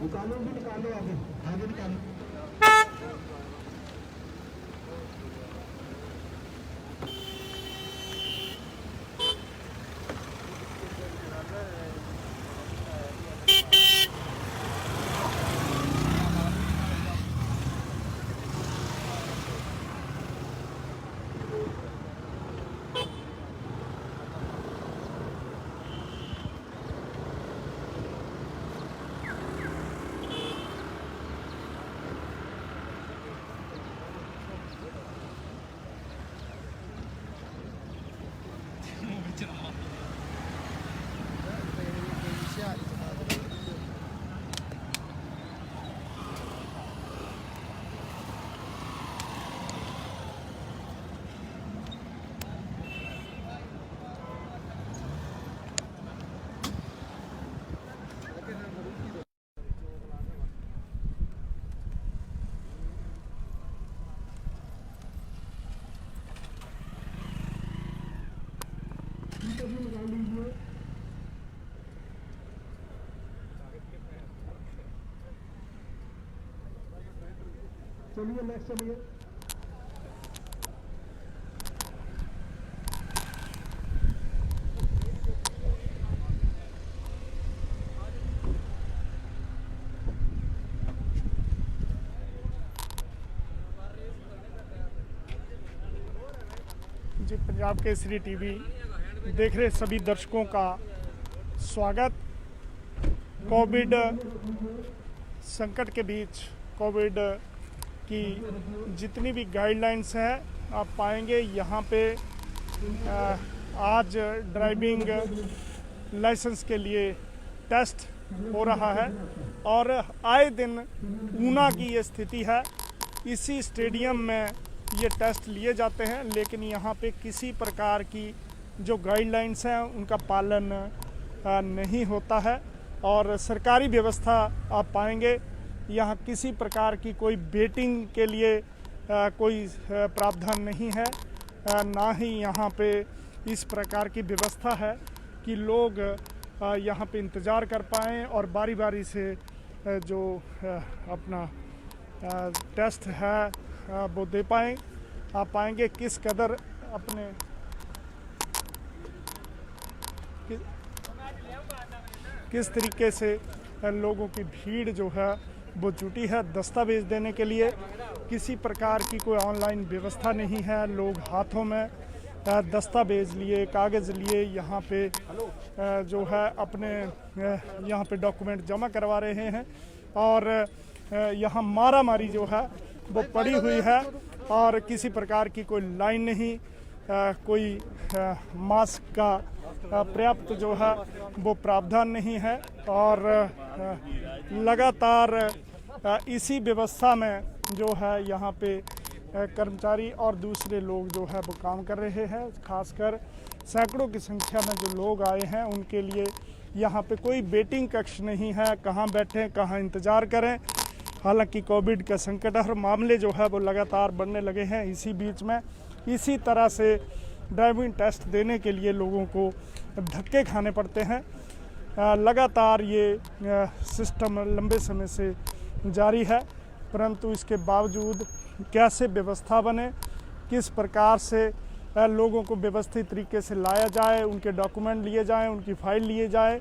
निकालो भी, निकालो आगे, आगे निकालो। चलिए नेक्स्ट चलिए। जी, पंजाब केसरी टीवी देख रहे सभी दर्शकों का स्वागत। कोविड संकट के बीच कोविड की जितनी भी गाइडलाइंस हैं आप पाएंगे यहाँ पे। आज ड्राइविंग लाइसेंस के लिए टेस्ट हो रहा है और आए दिन ऊना की ये स्थिति है। इसी स्टेडियम में ये टेस्ट लिए जाते हैं, लेकिन यहाँ पे किसी प्रकार की जो गाइडलाइंस हैं उनका पालन नहीं होता है और सरकारी व्यवस्था आप पाएंगे यहाँ किसी प्रकार की कोई बेटिंग के लिए कोई प्रावधान नहीं है, ना ही यहाँ पे इस प्रकार की व्यवस्था है कि लोग यहाँ पे इंतज़ार कर पाएँ और बारी बारी से जो अपना टेस्ट है वो दे पाएँ। आप पाएंगे किस कदर अपने किस तरीके से लोगों की भीड़ जो है वो जुटी है दस्तावेज देने के लिए। किसी प्रकार की कोई ऑनलाइन व्यवस्था नहीं है। लोग हाथों में दस्तावेज लिए, कागज़ लिए यहाँ पे जो है अपने यहाँ पे डॉक्यूमेंट जमा करवा रहे हैं और यहाँ मारामारी जो है वो पड़ी हुई है और किसी प्रकार की कोई लाइन नहीं, कोई मास्क का पर्याप्त जो है वो प्रावधान नहीं है और लगातार इसी व्यवस्था में जो है यहाँ पे कर्मचारी और दूसरे लोग जो है वो काम कर रहे हैं। खासकर सैकड़ों की संख्या में जो लोग आए हैं उनके लिए यहाँ पे कोई वेटिंग कक्ष नहीं है, कहाँ बैठें कहाँ इंतज़ार करें। हालांकि कोविड का संकट और मामले जो है वो लगातार बढ़ने लगे हैं। इसी बीच में इसी तरह से ड्राइविंग टेस्ट देने के लिए लोगों को धक्के खाने पड़ते हैं। लगातार ये सिस्टम लंबे समय से जारी है, परंतु इसके बावजूद कैसे व्यवस्था बने, किस प्रकार से लोगों को व्यवस्थित तरीके से लाया जाए, उनके डॉक्यूमेंट लिए जाएं, उनकी फाइल लिए जाए,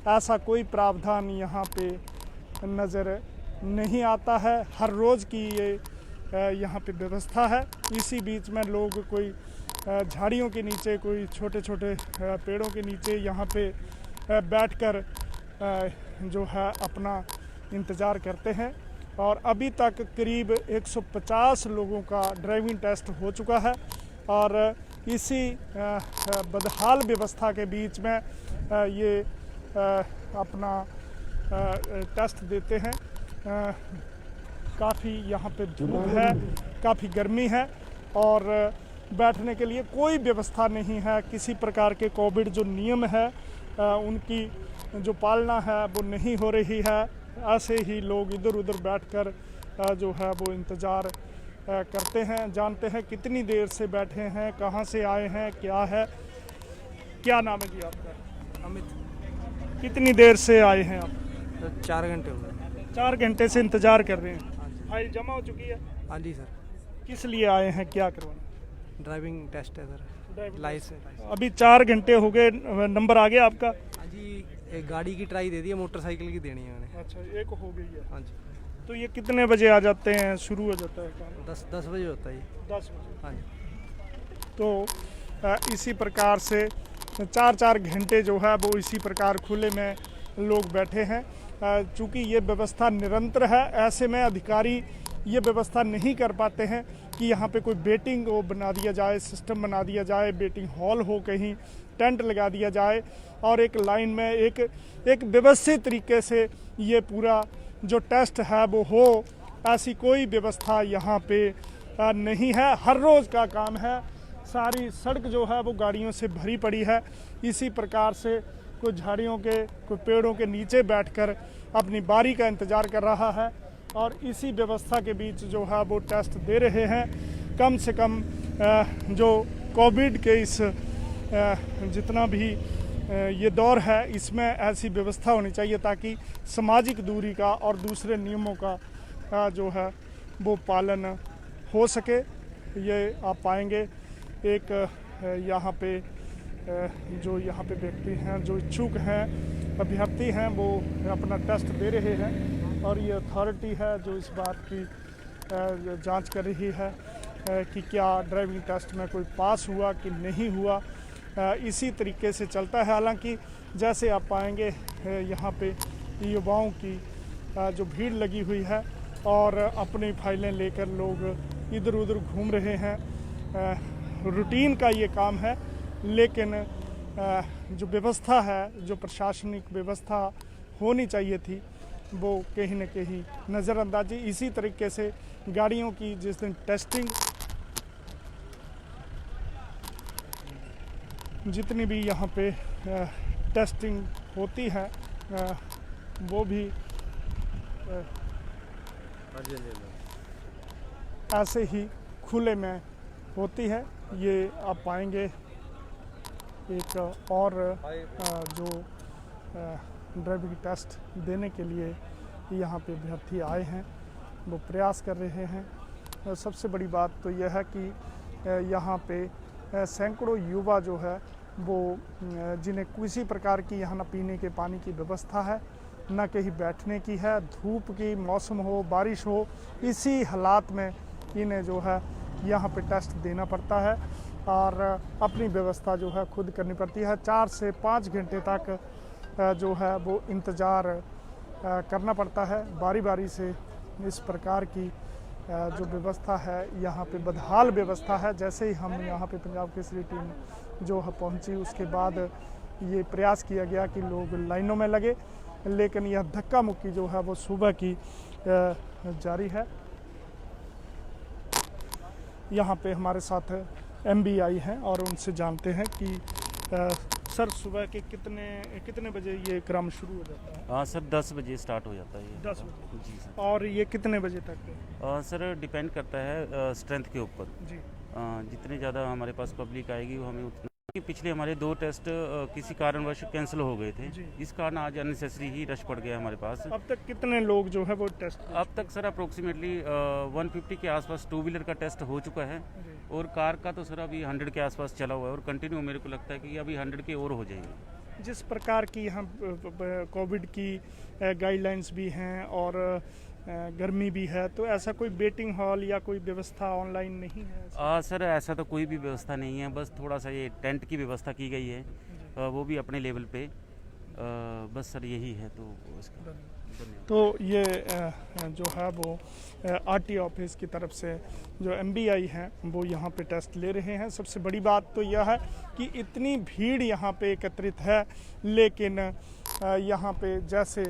ऐसा कोई प्रावधान यहाँ पे नज़र नहीं आता है। हर रोज़ की ये यहाँ पे व्यवस्था है। इसी बीच में लोग कोई झाड़ियों के नीचे, कोई छोटे छोटे पेड़ों के नीचे यहाँ पे बैठकर जो है अपना इंतज़ार करते हैं और अभी तक करीब 150 लोगों का ड्राइविंग टेस्ट हो चुका है और इसी बदहाल व्यवस्था के बीच में ये अपना टेस्ट देते हैं। काफ़ी यहाँ पे धूप है, काफ़ी गर्मी है और बैठने के लिए कोई व्यवस्था नहीं है। किसी प्रकार के कोविड जो नियम है उनकी जो पालना है वो नहीं हो रही है। ऐसे ही लोग इधर उधर बैठकर जो है वो इंतज़ार करते हैं। जानते हैं कितनी देर से बैठे हैं, कहाँ से आए हैं, क्या है, क्या नाम है जी आपका? अमित। कितनी देर से आए हैं आप? तो 4 घंटे हो गए। 4 घंटे से इंतजार कर रहे हैं। हाँ जी। फाइल जमा हो चुकी है। हाँ जी सर, किस लिए आए हैं, क्या करवाना? ड्राइविंग टेस्ट है सर, लाइसेंस। अभी 4 घंटे हो गए, नंबर आ गया आपका? हाँ जी, एक गाड़ी की ट्राई दे दी है, मोटरसाइकिल की देनी है मैंने। अच्छा, एक हो गई है। हाँ जी, तो ये कितने बजे आ जाते हैं, शुरू हो जाता है काम? 10 बजे होता है ये। 10 बजे। हाँ जी। तो इसी प्रकार से 4 घंटे जो है वो इसी प्रकार खुले में लोग बैठे हैं। चूँकि ये व्यवस्था निरंतर है, ऐसे में अधिकारी ये व्यवस्था नहीं कर पाते हैं कि यहाँ पे कोई वेटिंग वो बना दिया जाए, सिस्टम बना दिया जाए, वेटिंग हॉल हो, कहीं टेंट लगा दिया जाए और एक लाइन में एक व्यवस्थित तरीके से ये पूरा जो टेस्ट है वो हो। ऐसी कोई व्यवस्था यहाँ पे नहीं है। हर रोज़ का काम है। सारी सड़क जो है वो गाड़ियों से भरी पड़ी है। इसी प्रकार से कोई झाड़ियों के, कोई पेड़ों के नीचे बैठकर अपनी बारी का इंतज़ार कर रहा है और इसी व्यवस्था के बीच जो है वो टेस्ट दे रहे हैं। कम से कम जो कोविड के इस जितना भी ये दौर है, इसमें ऐसी व्यवस्था होनी चाहिए ताकि सामाजिक दूरी का और दूसरे नियमों का जो है वो पालन हो सके। ये आप पाएंगे एक यहाँ पे जो यहाँ पे व्यक्ति हैं, जो इच्छुक हैं, अभ्यर्थी हैं, वो अपना टेस्ट दे रहे हैं और ये अथॉरिटी है जो इस बात की जांच कर रही है कि क्या ड्राइविंग टेस्ट में कोई पास हुआ कि नहीं हुआ। इसी तरीके से चलता है। हालांकि जैसे आप पाएंगे यहाँ पे युवाओं की जो भीड़ लगी हुई है और अपनी फाइलें लेकर लोग इधर उधर घूम रहे हैं। रूटीन का ये काम है, लेकिन जो व्यवस्था है, जो प्रशासनिक व्यवस्था होनी चाहिए थी, वो कहीं न कहीं नज़रअंदाजी। इसी तरीके से गाड़ियों की जिस दिन टेस्टिंग, जितनी भी यहाँ पे टेस्टिंग होती है वो भी ऐसे ही खुले में होती है। ये आप पाएंगे एक और जो ड्राइविंग टेस्ट देने के लिए यहाँ पे अभ्यर्थी आए हैं, वो प्रयास कर रहे हैं। सबसे बड़ी बात तो यह है कि यहाँ पे सैकड़ों युवा जो है वो जिन्हें किसी प्रकार की यहाँ न पीने के पानी की व्यवस्था है, न कहीं बैठने की है, धूप की मौसम हो, बारिश हो, इसी हालात में इन्हें जो है यहाँ पे टेस्ट देना पड़ता है और अपनी व्यवस्था जो है खुद करनी पड़ती है। 4 से 5 घंटे तक जो है वो इंतज़ार करना पड़ता है। बारी बारी से इस प्रकार की जो व्यवस्था है यहाँ पे बदहाल व्यवस्था है। जैसे ही हम यहाँ पे पंजाब केसरी टीम जो है पहुँची, उसके बाद ये प्रयास किया गया कि लोग लाइनों में लगे, लेकिन यह धक्का मुक्की जो है वो सुबह की जारी है। यहाँ पे हमारे साथ MBI हैं और उनसे जानते हैं कि सर सुबह के कितने बजे ये क्रम शुरू हो जाता है? हाँ सर, 10 बजे स्टार्ट हो जाता है। 10 बजे जी सर। और ये कितने बजे तक? सर डिपेंड करता है स्ट्रेंथ के ऊपर जी। जितने ज़्यादा हमारे पास पब्लिक आएगी वो हमें उतना। पिछले हमारे 2 टेस्ट किसी कारणवश कैंसिल हो गए थे, इस कारण आज अननेसेसरी ही रश पड़ गया हमारे पास। अब तक कितने लोग जो है वो टेस्ट? अब तक सर अप्रोक्सीमेटली 150 के आसपास 2 व्हीलर का टेस्ट हो चुका है और कार का तो सर अभी 100 के आसपास चला हुआ है और कंटिन्यू मेरे को लगता है कि अभी 100 के और हो जाएंगे। जिस प्रकार की यहाँ कोविड की गाइडलाइंस भी हैं और गर्मी भी है, तो ऐसा कोई वेटिंग हॉल या कोई व्यवस्था ऑनलाइन नहीं है? सर ऐसा तो कोई भी व्यवस्था नहीं है, बस थोड़ा सा ये टेंट की व्यवस्था की गई है, वो भी अपने लेवल पे। बस सर यही है तो इसका तो ये जो है वो RT ऑफिस की तरफ से जो MBI हैं वो यहाँ पे टेस्ट ले रहे हैं। सबसे बड़ी बात तो यह है कि इतनी भीड़ यहाँ पे एकत्रित है, लेकिन यहाँ पे जैसे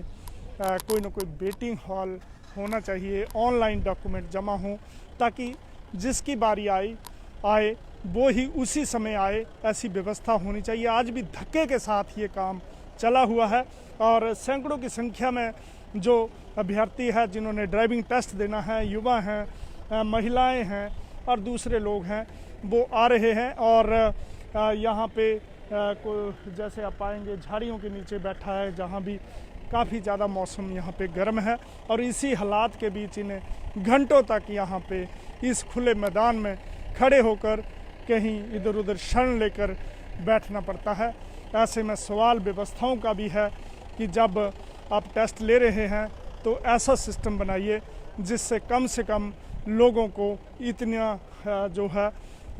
कोई ना कोई वेटिंग हॉल होना चाहिए, ऑनलाइन डॉक्यूमेंट जमा हो, ताकि जिसकी बारी आए वो ही उसी समय आए, ऐसी व्यवस्था होनी चाहिए। आज भी धक्के के साथ ये काम चला हुआ है और सैकड़ों की संख्या में जो अभ्यर्थी है जिन्होंने ड्राइविंग टेस्ट देना है, युवा हैं, महिलाएं हैं और दूसरे लोग हैं, वो आ रहे हैं। और यहाँ पे जैसे आप पाएंगे झाड़ियों के नीचे बैठा है, जहाँ भी काफ़ी ज़्यादा मौसम यहाँ पे गर्म है और इसी हालात के बीच इन्हें घंटों तक यहाँ पे इस खुले मैदान में खड़े होकर कहीं इधर उधर शरण लेकर बैठना पड़ता है। ऐसे में सवाल व्यवस्थाओं का भी है कि जब आप टेस्ट ले रहे हैं तो ऐसा सिस्टम बनाइए जिससे कम लोगों को इतना जो है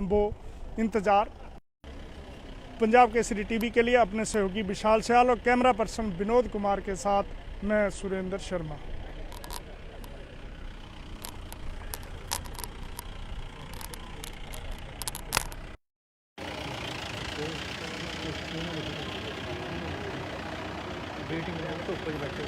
वो इंतज़ार। पंजाब केसरी टीवी के लिए अपने सहयोगी विशाल सयाल और कैमरा पर्सन विनोद कुमार के साथ मैं सुरेंद्र शर्मा। वेटिंग में तो ऊपर बैठे